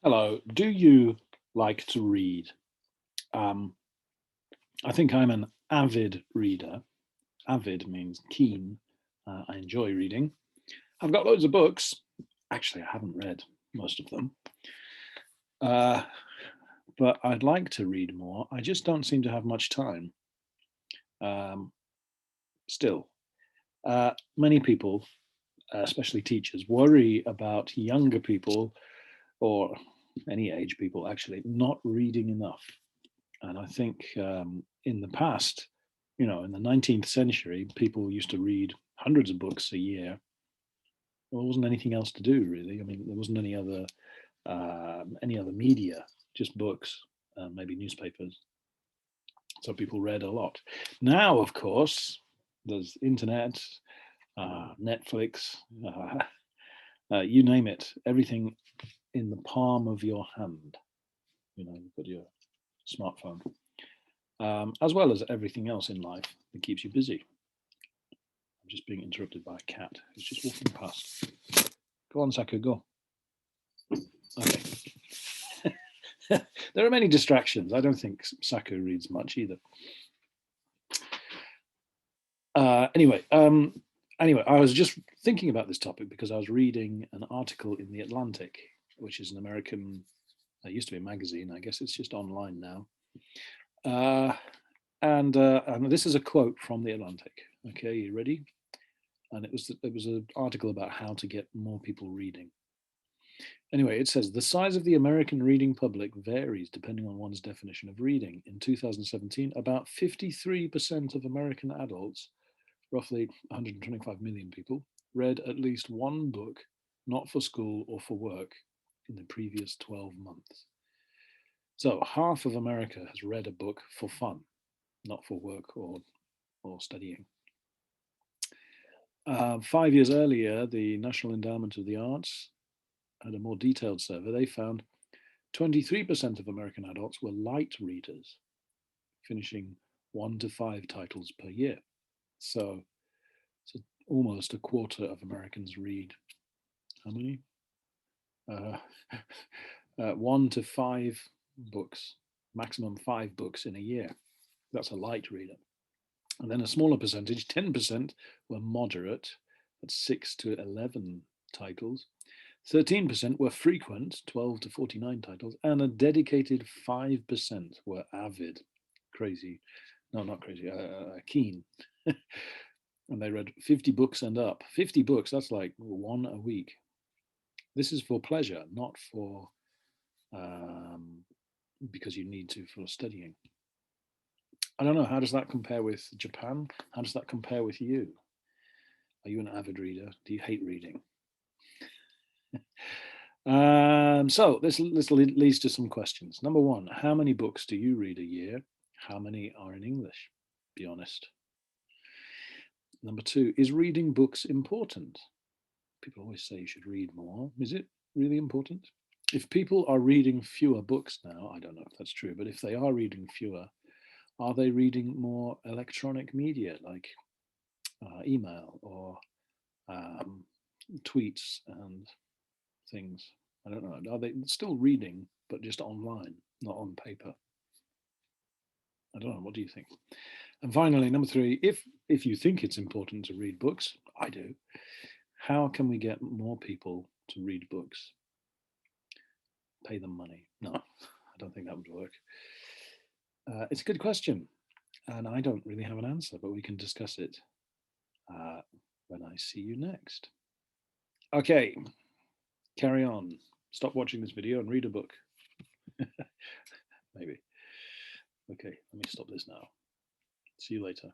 Hello. Do you like to read? Um, I think I'm an avid reader. Avid means keen. I enjoy reading. I've got loads of books. Actually, I haven't read most of them. Uh, but I'd like to read more. I just don't seem to have much time. Um, still, many people, especially teachers, worry about younger people or any age people actually not reading enough. And I think in the past, in the 19th century, people used to read hundreds of books a year. Well, there wasn't anything else to do, really. I mean, there wasn't any other media, just books, maybe newspapers. So people read a lot. Now, of course, there's internet, Netflix, you name it. Everything in the palm of your hand. You've got your smartphone. As well as everything else in life that keeps you busy. I'm just being interrupted by a cat who's just walking past. Go on, Saku, go. Okay. There are many distractions. I don't think Saku reads much either. Anyway, I was just thinking about this topic because I was reading an article in The Atlantic, which is an American, it used to be a magazine. I guess it's just online now. And this is a quote from The Atlantic. Okay, you ready? And it was an article about how to get more people reading. Anyway, it says the size of the American reading public varies depending on one's definition of reading. In 2017, about 53% of American adults, roughly 125 million people, read at least one book, not for school or for work, in the previous 12 months. So half of America has read a book for fun, not for work or studying. 5 years earlier, the National Endowment of the Arts had a more detailed survey. They found 23% of American adults were light readers, finishing 1 to 5 titles per year. So almost a quarter of Americans read how many? 1 to 5 books, maximum 5 books in a year. That's a light reader. And then a smaller percentage, 10%, were moderate, that's 6 to 11 titles. 13% were frequent, 12 to 49 titles, and a dedicated 5% were avid, crazy, no, not crazy, keen. And they read 50 books and up. 50 books, that's like one a week. This is for pleasure, not for because you need to for studying. I don't know, how does that compare with Japan? How does that compare with you? Are you an avid reader? Do you hate reading? So this leads to some questions. Number one, how many books do you read a year? How many are in English? Be honest. Number two, is reading books important? People always say you should read more. Is it really important? If people are reading fewer books now, I don't know if that's true, but if they are reading fewer, are they reading more electronic media like email or tweets and things? I don't know. Are they still reading, but just online, not on paper? I don't know. What do you think? And finally, number three, if you think it's important to read books, I do, how can we get more people to read books? Pay them money? No, I don't think that would work. It's a good question, and I don't really have an answer, but we can discuss it when I see you next. Okay, carry on. Stop watching this video and read a book. Maybe. Okay, let me stop this now. See you later.